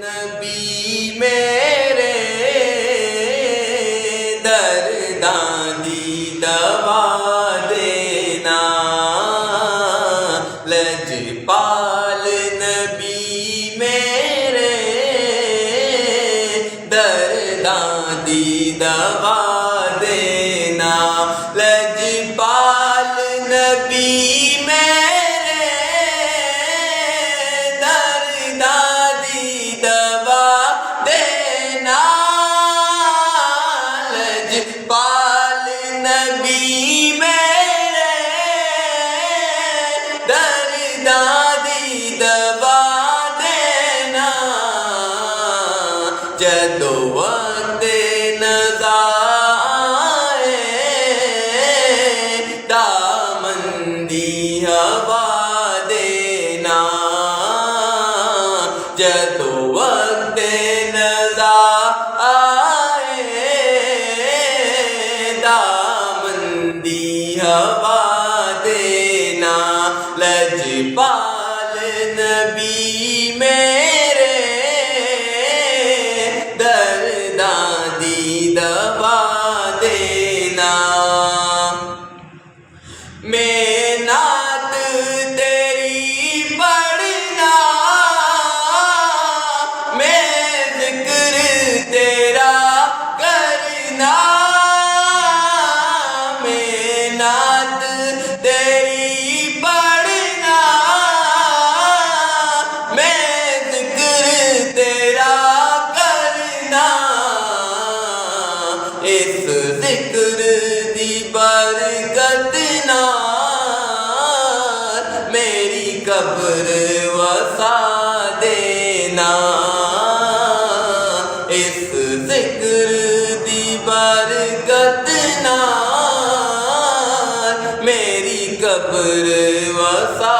नबी मेरे दर्दां दी दवा देना। लजपाल नबी मेरे दर्दां दी दवा देना। लजपाल नबी मेरे दर्दां दी दवा देना। लजपाल नबी मेरे दर्दां दी दवा देना। जदों वक्ते नज़ा दामंदी हवा देना। जदों वक्ते नज़ा आए दामंदी हवा देना। लजपाल नबी मेरे दर्दां दी दवा देना। मैं नात तेरी पढ़ना, मैं जिक्र तेरा करना। मैं नात तेरी पढ़ना, मैं जिक्र तेरा करना। इस जिक्र दी बरकत मेरी कब्र वसा देना। इस जिक्र दी बरकत मेरी कब्र वसा